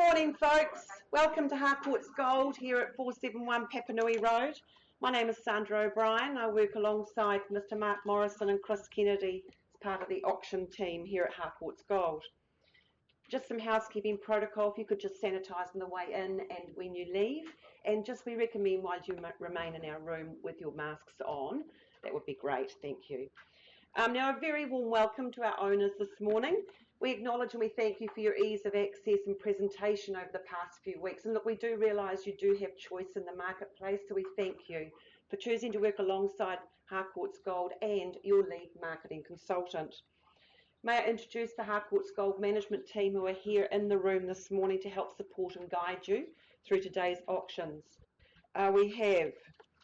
morning, folks. Welcome to Harcourts Gold here at 471 Papanui Road. My name is Sandra O'Brien. I work alongside Mr. Mark Morrison and Chris Kennedy as part of the auction team here at Harcourts Gold. Just some housekeeping protocol. If you could just sanitise on the way in and when you leave, and just we recommend while you remain in our room with your masks on. That would be great. Thank you. Now, a very warm welcome to our owners this morning. We acknowledge and we thank you for your ease of access and presentation over the past few weeks. And look, we do realise you do have choice in the marketplace, so we thank you for choosing to work alongside Harcourts Gold and your lead marketing consultant. May I introduce the Harcourts Gold management team who are here in the room this morning to help support and guide you through today's auctions. We have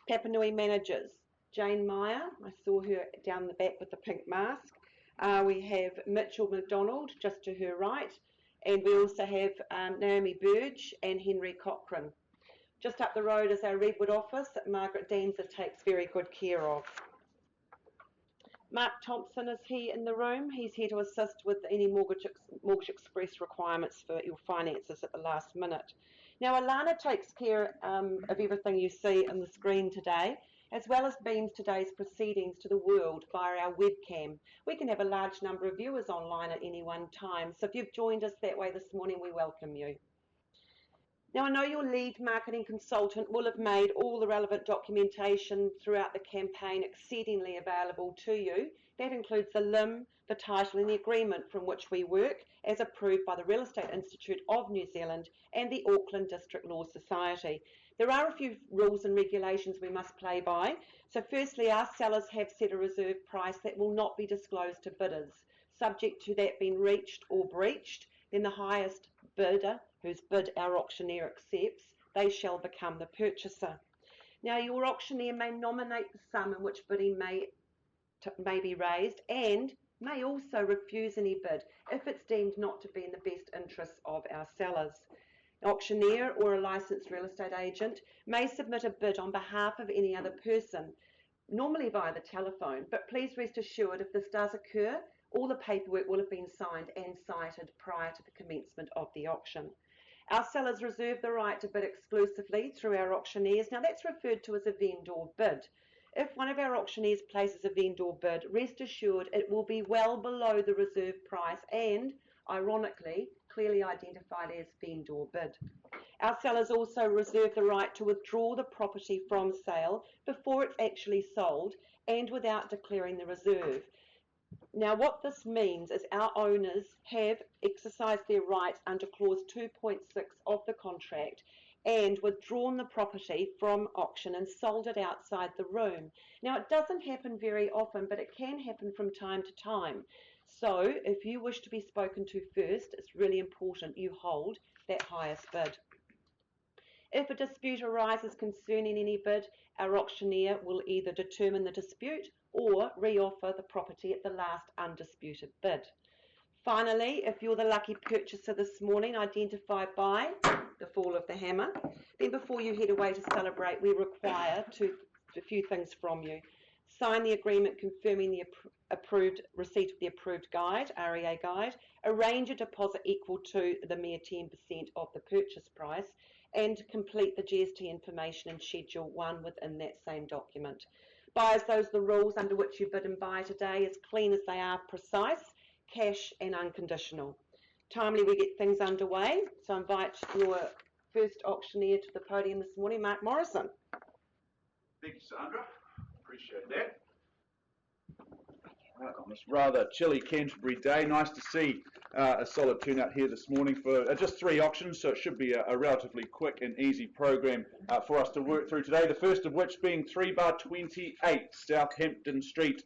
Papanui managers, Jane Meyer, I saw her down the back with the pink mask. We have Mitchell McDonald just to her right, and we also have Naomi Burge and Henry Cochrane. Just up the road is our Redwood office that Margaret Danza takes very good care of. Mark Thompson is here in the room. He's here to assist with any Mortgage Express requirements for your finances at the last minute. Now, Alana takes care of everything you see on the screen today, as well as beams today's proceedings to the world via our webcam. We can have a large number of viewers online at any one time, so if you've joined us that way this morning, we welcome you. Now, I know your lead marketing consultant will have made all the relevant documentation throughout the campaign exceedingly available to you. That includes the LIM, the title and the agreement from which we work, as approved by the Real Estate Institute of New Zealand and the Auckland District Law Society. There are a few rules and regulations we must play by. So firstly, our sellers have set a reserve price that will not be disclosed to bidders. Subject to that being reached or breached, then the highest bidder, whose bid our auctioneer accepts, they shall become the purchaser. Now, your auctioneer may nominate the sum in which bidding may be raised and may also refuse any bid if it's deemed not to be in the best interests of our sellers. An auctioneer or a licensed real estate agent may submit a bid on behalf of any other person, normally via the telephone, but please rest assured if this does occur, all the paperwork will have been signed and cited prior to the commencement of the auction. Our sellers reserve the right to bid exclusively through our auctioneers. Now, that's referred to as a vendor bid. If one of our auctioneers places a vendor bid, rest assured it will be well below the reserve price and, ironically, clearly identified as vendor bid. Our sellers also reserve the right to withdraw the property from sale before it's actually sold and without declaring the reserve. Now, what this means is our owners have exercised their rights under clause 2.6 of the contract and withdrawn the property from auction and sold it outside the room. Now, it doesn't happen very often, but it can happen from time to time. So if you wish to be spoken to first, it's really important you hold that highest bid. If a dispute arises concerning any bid, our auctioneer will either determine the dispute or reoffer the property at the last undisputed bid. Finally, if you're the lucky purchaser this morning, identified by the fall of the hammer, then before you head away to celebrate, we require a few things from you. Sign the agreement confirming the receipt of the approved guide, REA guide, arrange a deposit equal to the mere 10% of the purchase price, and complete the GST information in Schedule 1 within that same document. Buyers, those are the rules under which you bid and buy today, as clean as they are precise, cash and unconditional. Timely we get things underway, so I invite your first auctioneer to the podium this morning, Mark Morrison. Thank you, Sandra. Appreciate that. On this rather chilly Canterbury day, nice to see a solid turnout here this morning for just 3 auctions, so it should be a relatively quick and easy program for us to work through today. The first of which being 3/28 Southampton Street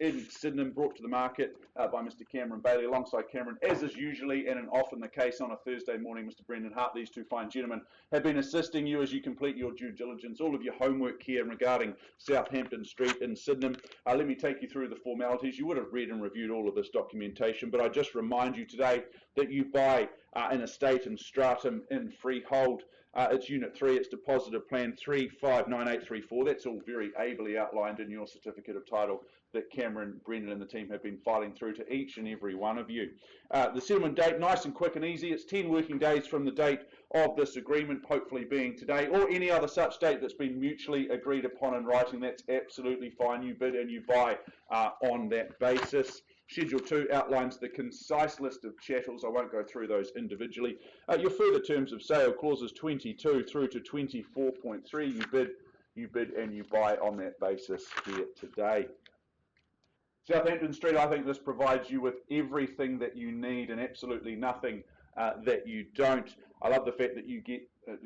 in Sydenham, brought to the market by Mr. Cameron Bailey, alongside Cameron, as is usually and often the case on a Thursday morning, Mr. Brendan Hart. These two fine gentlemen have been assisting you as you complete your due diligence, all of your homework here regarding Southampton Street in Sydenham. Let me take you through the formalities. You would have read and reviewed all of this documentation, but I just remind you today that you buy an estate and stratum in freehold It's Unit 3, it's deposit of plan 359834. That's all very ably outlined in your certificate of title that Cameron, Brendan and the team have been filing through to each and every one of you. The settlement date, nice and quick and easy. It's 10 working days from the date of this agreement, hopefully being today, or any other such date that's been mutually agreed upon in writing. That's absolutely fine. You bid and you buy on that basis. Schedule 2 outlines the concise list of chattels. I won't go through those individually. Your further terms of sale, clauses 22 through to 24.3, you bid and you buy on that basis here today. Southampton Street, I think this provides you with everything that you need and absolutely nothing that you don't. I love the fact that you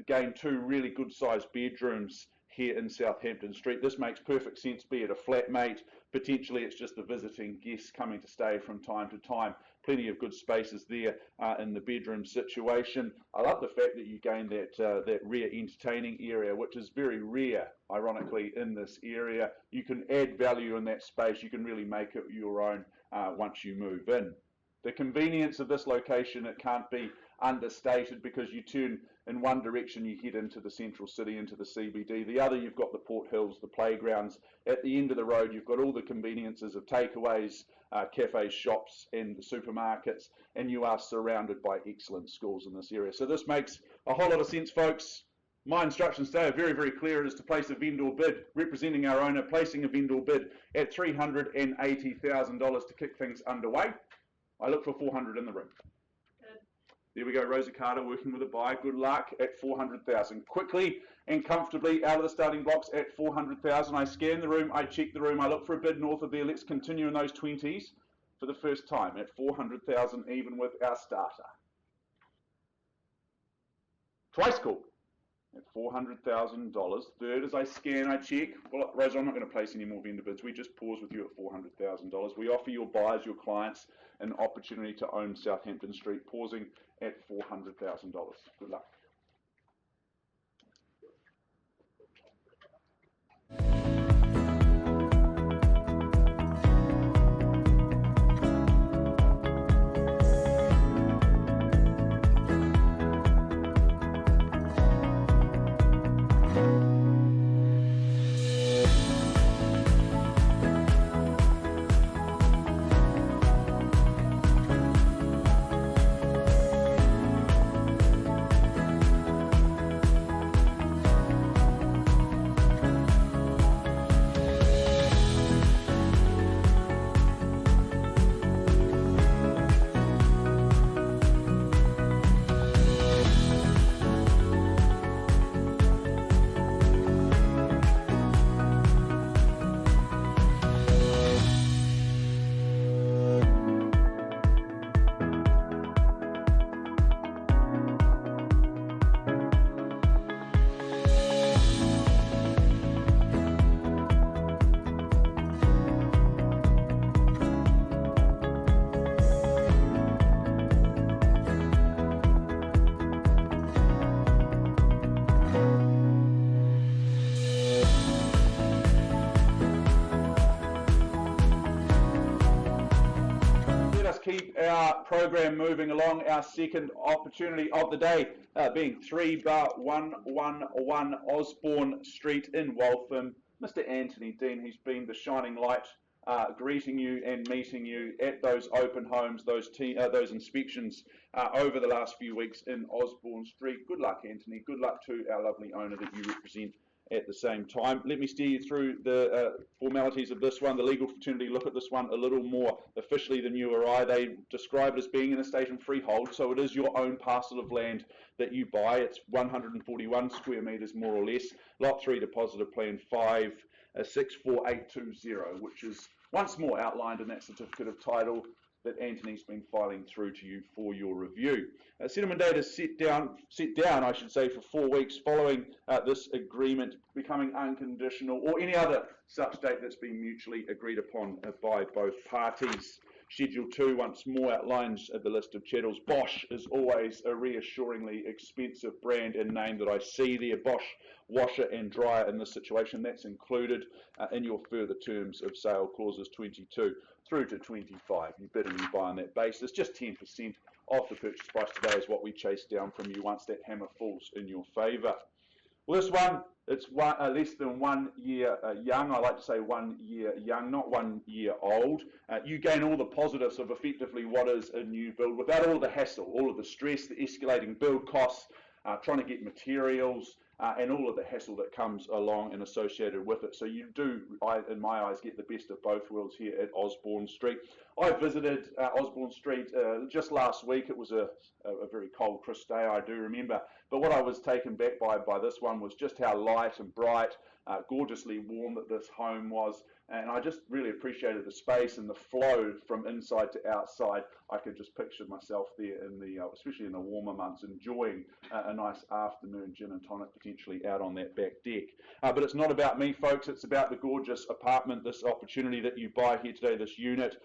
gain 2 really good sized bedrooms here in Southampton Street. This makes perfect sense, be it a flatmate, potentially it's just the visiting guests coming to stay from time to time. Plenty of good spaces there in the bedroom situation. I love the fact that you gain that rear entertaining area, which is very rare, ironically, in this area. You can add value in that space. You can really make it your own once you move in. The convenience of this location, it can't be understated, because you turn in one direction, you head into the central city, into the CBD. The other, you've got the Port Hills, the playgrounds. At the end of the road, you've got all the conveniences of takeaways, cafes, shops and supermarkets, and you are surrounded by excellent schools in this area. So this makes a whole lot of sense, folks. My instructions today are very, very clear. It is to place a vendor bid, representing our owner, placing a vendor bid at $380,000 to kick things underway. I look for 400 in the room. There we go, Rosie Carter working with a buy. Good luck at 400,000. Quickly and comfortably out of the starting blocks at 400,000. I scan the room, I check the room, I look for a bid north of there. Let's continue in those 20s for the first time at 400,000, even with our starter. Twice call at $400,000. Third, as I scan, I check. Well, Rosie, I'm not going to place any more vendor bids. We just pause with you at $400,000. We offer your buyers, your clients, an opportunity to own Southampton Street, pausing at $400,000. Good luck. Keep our program moving along. Our second opportunity of the day being 3-111 Osborne Street in Waltham. Mr. Anthony Dean, he's been the shining light, greeting you and meeting you at those open homes, those inspections over the last few weeks in Osborne Street. Good luck, Anthony. Good luck to our lovely owner that you represent at the same time. Let me steer you through the formalities of this one. The legal fraternity look at this one a little more officially than you or I. They describe it as being an estate and freehold, so it is your own parcel of land that you buy. It's 141 square metres more or less. Lot 3 deposit of plan 564820, which is once more outlined in that certificate of title that Anthony's been filing through to you for your review. Settlement date is set down, I should say, for 4 weeks following this agreement becoming unconditional, or any other such date that's been mutually agreed upon by both parties. Schedule 2 once more outlines the list of chattels. Bosch is always a reassuringly expensive brand and name that I see there. Bosch washer and dryer in this situation. That's included in your further terms of sale clauses 22 through to 25. You bid and you buy on that basis. Just 10% of the purchase price today is what we chase down from you once that hammer falls in your favour. Well, this one, it's less than 1 year young. I like to say 1 year young, not 1 year old. You gain all the positives of effectively what is a new build without all the hassle, all of the stress, the escalating build costs, trying to get materials, and all of the hassle that comes along and associated with it. So you do, in my eyes, get the best of both worlds here at Osborne Street. I visited Osborne Street just last week. It was a very cold, crisp day, I do remember. But what I was taken back by this one was just how light and bright, gorgeously warm that this home was. And I just really appreciated the space and the flow from inside to outside. I could just picture myself there in the, especially in the warmer months, enjoying a nice afternoon gin and tonic potentially out on that back deck. But it's not about me, folks. It's about the gorgeous apartment, this opportunity that you buy here today, this unit.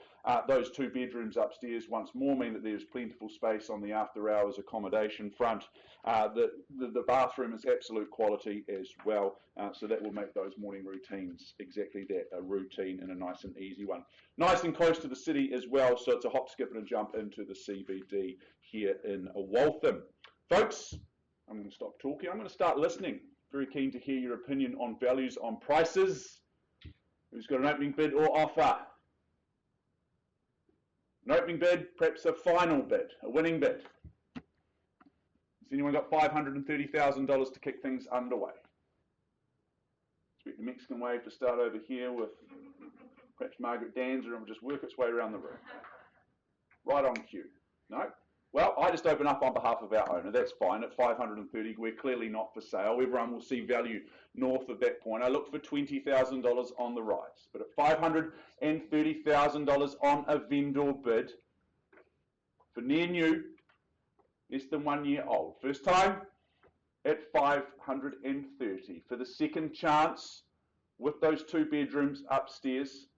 Those 2 bedrooms upstairs once more mean that there's plentiful space on the after hours accommodation front. The bathroom is absolute quality as well, so that will make those morning routines exactly that, a routine and a nice and easy one. Nice and close to the city as well, so it's a hop, skip and a jump into the CBD here in Waltham. Folks, I'm going to stop talking. I'm going to start listening. Very keen to hear your opinion on values, on prices. Who's got an opening bid or offer? An opening bid, perhaps a final bid, a winning bid. Has anyone got $530,000 to kick things underway? Expect the Mexican wave to start over here with perhaps Margaret Danzer and we'll just work its way around the room. Right on cue. No? Well, I just open up on behalf of our owner. That's fine. At $530,000, we're clearly not for sale. Everyone will see value north of that point. I look for $20,000 on the rise. But at $530,000 on a vendor bid for near new, less than 1 year old. First time at $530,000 for the second chance with those 2 bedrooms upstairs.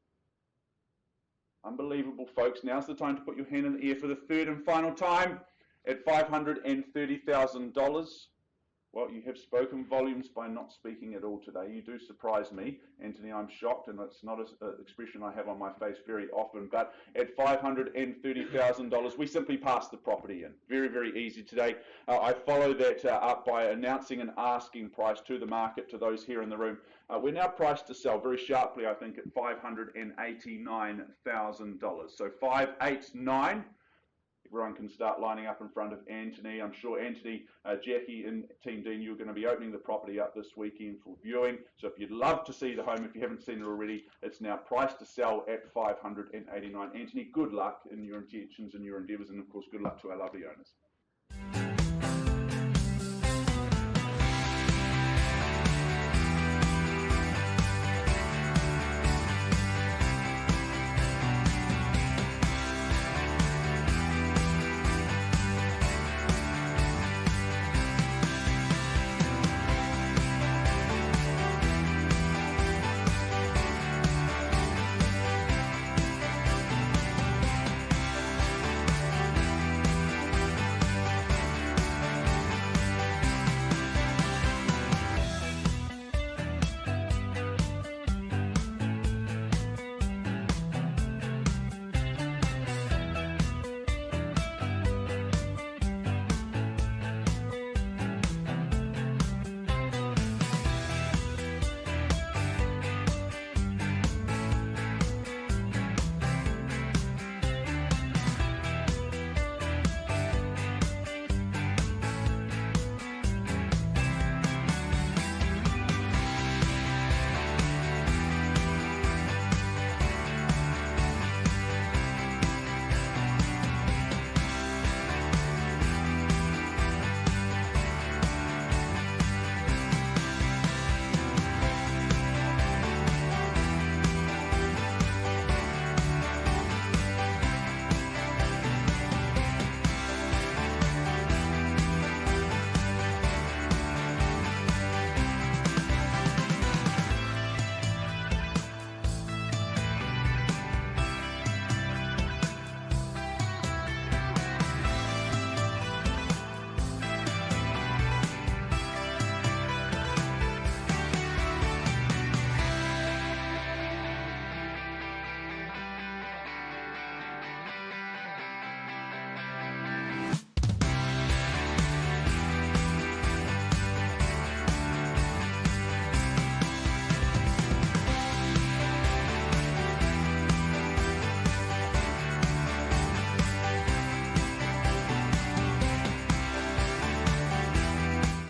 Unbelievable, folks. Now's the time to put your hand in the air for the third and final time at $530,000. Well, you have spoken volumes by not speaking at all today. You do surprise me, Anthony. I'm shocked, and it's not an expression I have on my face very often. But at $530,000, we simply pass the property in. Very, very easy today. I follow that up by announcing an asking price to the market, to those here in the room. We're now priced to sell very sharply, I think, at $589,000. So $589,000. Everyone can start lining up in front of Anthony. I'm sure Anthony, Jackie and Team Dean, you're going to be opening the property up this weekend for viewing. So if you'd love to see the home, if you haven't seen it already, it's now priced to sell at $589,000. Anthony, good luck in your intentions and your endeavours, and of course, good luck to our lovely owners.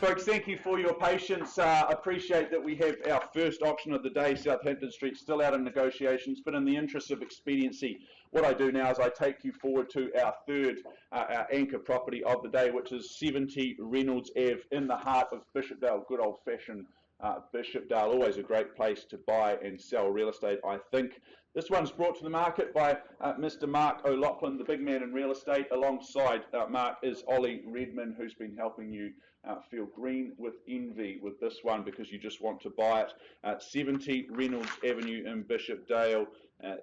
folks, thank you for your patience. Appreciate that we have our first auction of the day, Southampton Street, still out in negotiations, but in the interest of expediency, what I do now is I take you forward to our third our anchor property of the day, which is 70 Reynolds Ave in the heart of Bishopdale. Good old-fashioned Bishopdale, always a great place to buy and sell real estate, I think. This one's brought to the market by Mr. Mark O'Loughlin, the big man in real estate. Alongside Mark is Ollie Redman, who's been helping you feel green with envy with this one because you just want to buy it. 70 Reynolds Avenue in Bishopdale.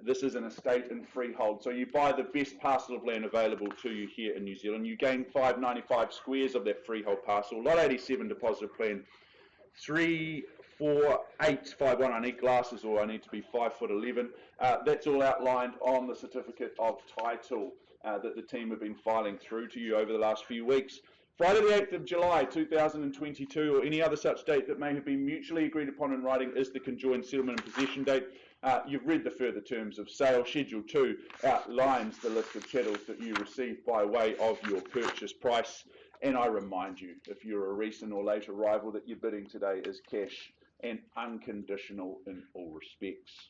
This is an estate and freehold, so you buy the best parcel of land available to you here in New Zealand. You gain 595 squares of that freehold parcel, lot 87 deposit plan, 3, 4, 8, 5, 1. I need glasses or I need to be 5'11". That's all outlined on the certificate of title that the team have been filing through to you over the last few weeks. Friday the 8th of July 2022 or any other such date that may have been mutually agreed upon in writing is the conjoined settlement and possession date. You've read the further terms of sale. Schedule 2 outlines the list of chattels that you receive by way of your purchase price. And I remind you, if you're a recent or late arrival, that your bidding today is cash and unconditional in all respects.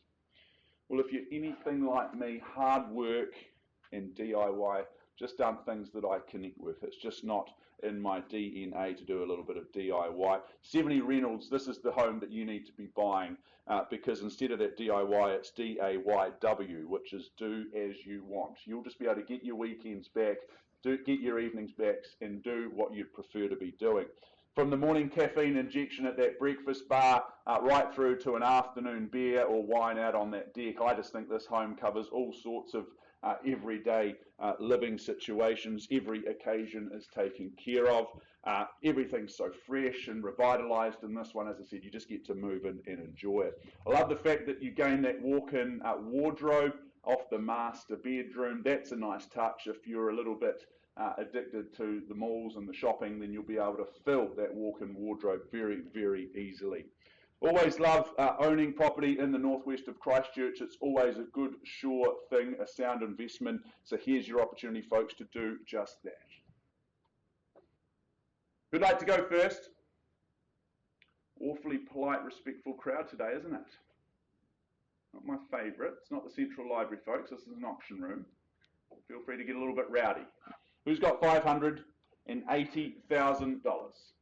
Well, if you're anything like me, hard work and DIY just aren't things that I connect with. It's just not in my DNA to do a little bit of DIY. 70 Reynolds, this is the home that you need to be buying because instead of that DIY, it's DAYW, which is do as you want. You'll just be able to get your weekends back, get your evenings back, and do what you'd prefer to be doing. From the morning caffeine injection at that breakfast bar right through to an afternoon beer or wine out on that deck, I just think this home covers all sorts of everyday living situations. Every occasion is taken care of. Everything's so fresh and revitalised in this one. As I said, you just get to move in and enjoy it. I love the fact that you gain that walk-in wardrobe off the master bedroom. That's a nice touch. If you're a little bit addicted to the malls and the shopping, then you'll be able to fill that walk-in wardrobe very, very easily. Always love owning property in the northwest of Christchurch. It's always a good, sure thing, a sound investment. So here's your opportunity, folks, to do just that. Who'd like to go first? Awfully polite, respectful crowd today, isn't it? Not my favourite. It's not the Central Library, folks. This is an auction room. Feel free to get a little bit rowdy. Who's got $580,000?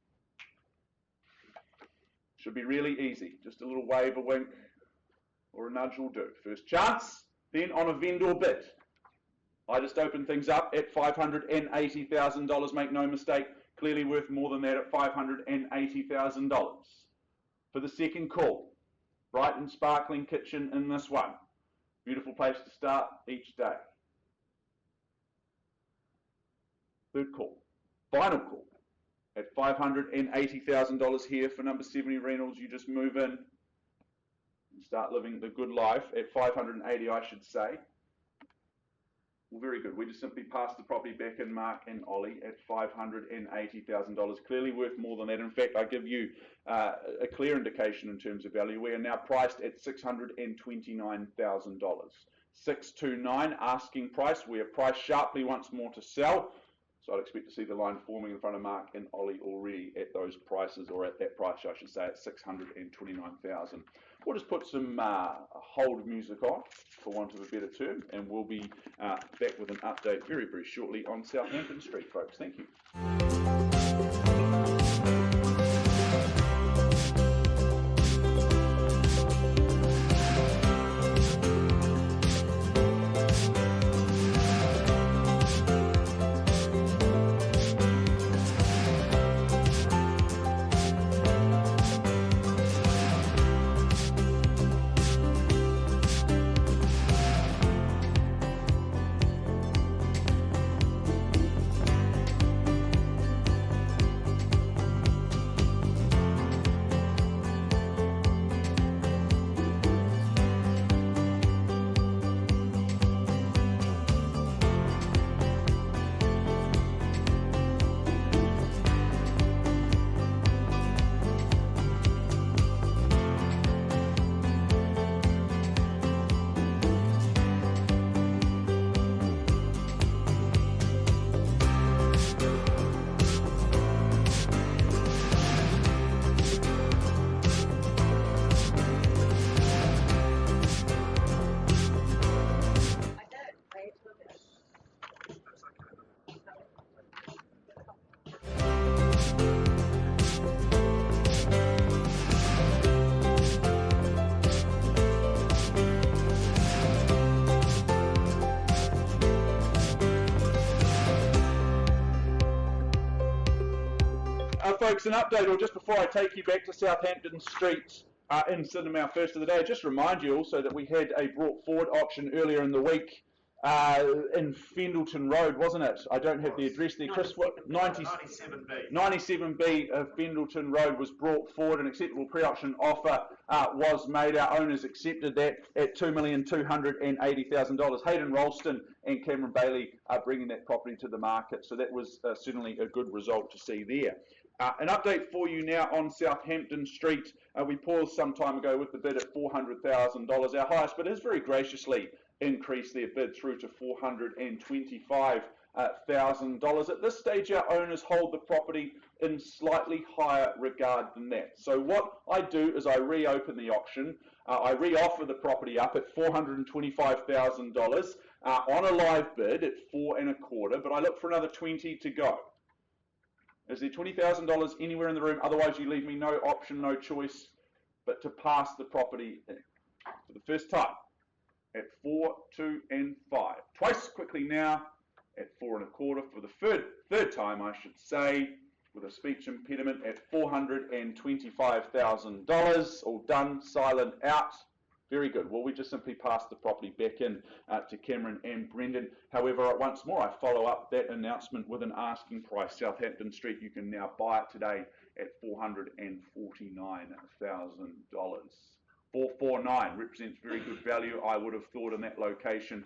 Should be really easy. Just a little wave, a wink, or a nudge will do. First chance, then on a vendor bid. I just opened things up at $580,000. Make no mistake, clearly worth more than that at $580,000. For the second call, bright and sparkling kitchen in this one. Beautiful place to start each day. Third call, final call. At $580,000 here for number 70 Reynolds, you just move in and start living the good life. At $580, I should say. Well, very good. We just simply pass the property back in, Mark and Ollie, at $580,000. Clearly worth more than that. In fact, I give you a clear indication in terms of value. We are now priced at $629,000. $629 asking price. We are priced sharply once more to sell. So I'd expect to see the line forming in front of Mark and Ollie already at those prices, or at that price, I should say, at $629,000. We'll just put some hold music on, for want of a better term, and we'll be back with an update very, very shortly on Southampton Street, folks. Thank you. folks, an update, or just before I take you back to Southampton Street in Cinema, first of the day, just remind you also that we had a brought forward auction earlier in the week in Fendleton Road, wasn't it? I don't have the address there. Chris, what? 97B. 97B of Fendleton Road was brought forward. An acceptable pre-auction offer was made. Our owners accepted that at $2,280,000. Hayden Ralston and Cameron Bailey are bringing that property to the market, so that was certainly a good result to see there. An update for you now on Southampton Street. We paused some time ago with the bid at $400,000. Our highest bid has very graciously increased their bid through to $425,000. At this stage, our owners hold the property in slightly higher regard than that. So what I do is I reopen the auction. I re-offer the property up at $425,000 on a live bid at $4.25, but I look for another 20 to go. Is there $20,000 anywhere in the room? Otherwise, you leave me no option, no choice, but to pass the property in. For the first time at 4, 2, and 5. Twice quickly now at 4.25. For the third time, I should say, with a speech impediment at $425,000. All done, silent, out. Very good. Well, we just simply passed the property back in to Cameron and Brendan. However, once more, I follow up that announcement with an asking price. Southampton Street, you can now buy it today at $449,000. 449 represents very good value, I would have thought, in that location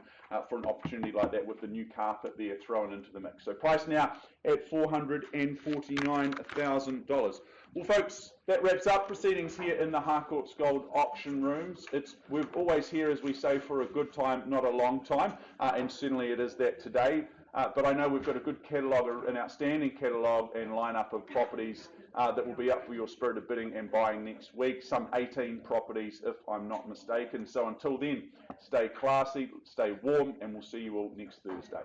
for an opportunity like that with the new carpet there thrown into the mix. So price now at $449,000. Well, folks, that wraps up proceedings here in the Harcourts Gold auction rooms. We're always here, as we say, for a good time, not a long time, and certainly it is that today. But I know we've got a good catalogue, an outstanding catalogue and lineup of properties that will be up for your spirit of bidding and buying next week. Some 18 properties, if I'm not mistaken. So until then, stay classy, stay warm, and we'll see you all next Thursday.